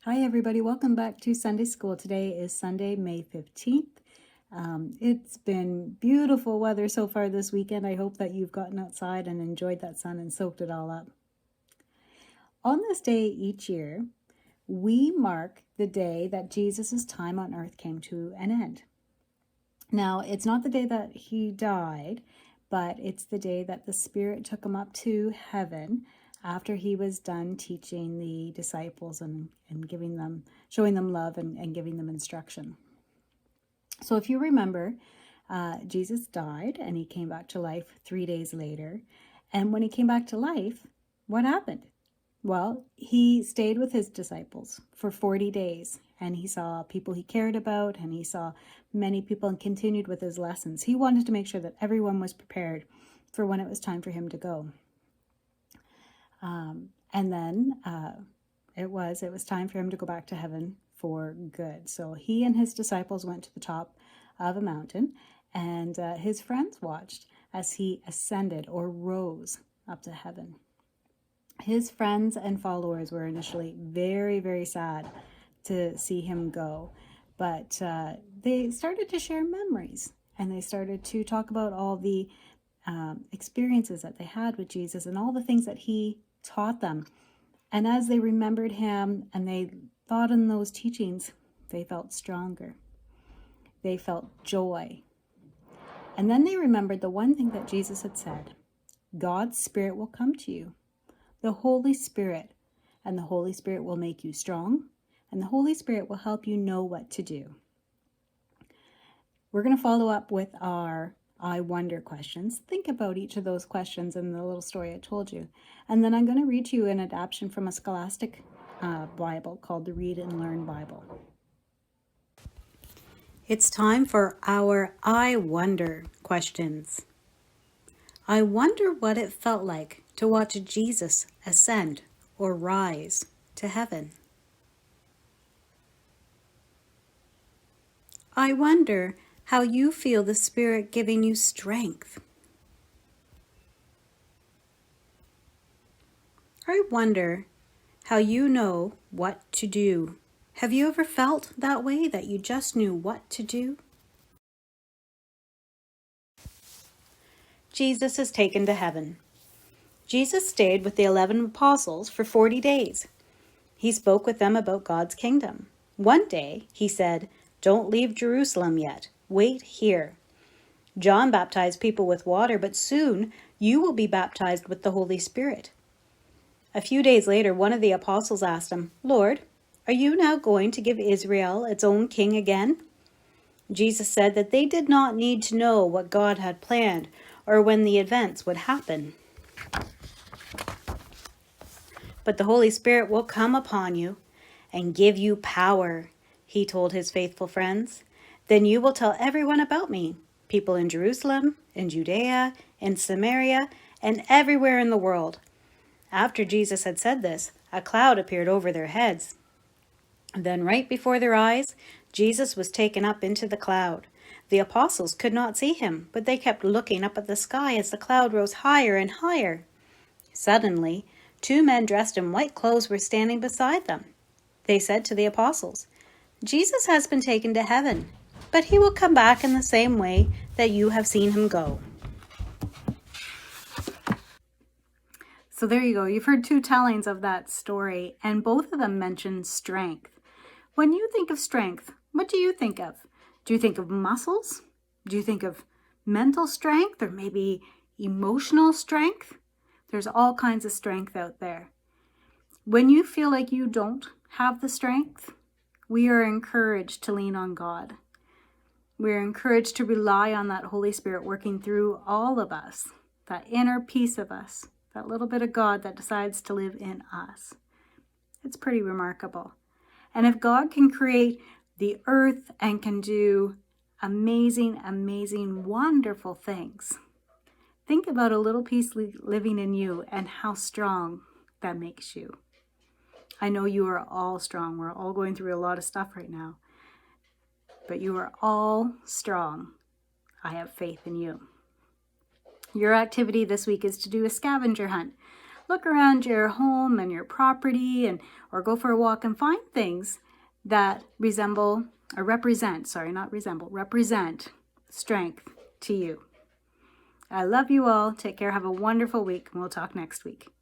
Hi everybody, welcome back to Sunday School. Today is Sunday, May 15th. It's been beautiful weather so far this weekend. I hope that you've gotten outside and enjoyed that sun and soaked it all up. On this day each year, we mark the day that Jesus' time on earth came to an end. Now, it's not the day that he died, but it's the day that the Spirit took him up to heaven after he was done teaching the disciples and giving them, showing them love and giving them instruction. So if you remember, Jesus died and he came back to life 3 days later. And when he came back to life, what happened? Well, he stayed with his disciples for 40 days and he saw people he cared about and he saw many people and continued with his lessons. He wanted to make sure that everyone was prepared for when it was time for him to go. And then it was time for him to go back to heaven for good. So he and his disciples went to the top of a mountain and his friends watched as he ascended or rose up to heaven. His friends and followers were initially very, very sad to see him go, but they started to share memories and they started to talk about all the experiences that they had with Jesus and all the things that he taught them. And as they remembered him and they thought on those teachings, they felt stronger. They felt joy. And then they remembered the one thing that Jesus had said: God's Spirit will come to you. The Holy Spirit, and the Holy Spirit will make you strong, and the Holy Spirit will help you know what to do. We're going to follow up with our I wonder questions. Think about each of those questions in the little story I told you. And then I'm going to read to you an adaptation from a scholastic Bible called the Read and Learn Bible. It's time for our I wonder questions. I wonder what it felt like to watch Jesus ascend or rise to heaven. I wonder how you feel the Spirit giving you strength. I wonder how you know what to do. Have you ever felt that way, that you just knew what to do? Jesus is taken to heaven. Jesus stayed with the 11 apostles for 40 days. He spoke with them about God's kingdom. One day, he said, "Don't leave Jerusalem yet. Wait here. John baptized people with water, but soon you will be baptized with the Holy Spirit." A few days later, one of the apostles asked him, "Lord, are you now going to give Israel its own king again?" Jesus said that they did not need to know what God had planned or when the events would happen. "But the Holy Spirit will come upon you and give you power," he told his faithful friends. "Then you will tell everyone about me, people in Jerusalem, in Judea, in Samaria, and everywhere in the world." After Jesus had said this, a cloud appeared over their heads. Then right before their eyes, Jesus was taken up into the cloud. The apostles could not see him, but they kept looking up at the sky as the cloud rose higher and higher. Suddenly, 2 men dressed in white clothes were standing beside them. They said to the apostles, "Jesus has been taken to heaven, but he will come back in the same way that you have seen him go." So there you go. You've heard 2 tellings of that story, and both of them mention strength. When you think of strength, what do you think of? Do you think of muscles? Do you think of mental strength or maybe emotional strength? There's all kinds of strength out there. When you feel like you don't have the strength, we are encouraged to lean on God. We're encouraged to rely on that Holy Spirit working through all of us, that inner piece of us, that little bit of God that decides to live in us. It's pretty remarkable. And if God can create the earth and can do amazing, amazing, wonderful things, think about a little piece living in you and how strong that makes you. I know you are all strong. We're all going through a lot of stuff right now. But you are all strong. I have faith in you. Your activity this week is to do a scavenger hunt. look around your home and your property, and or go for a walk and find things that represent strength to you. I love you all. Take care. Have a wonderful week, and we'll talk next week.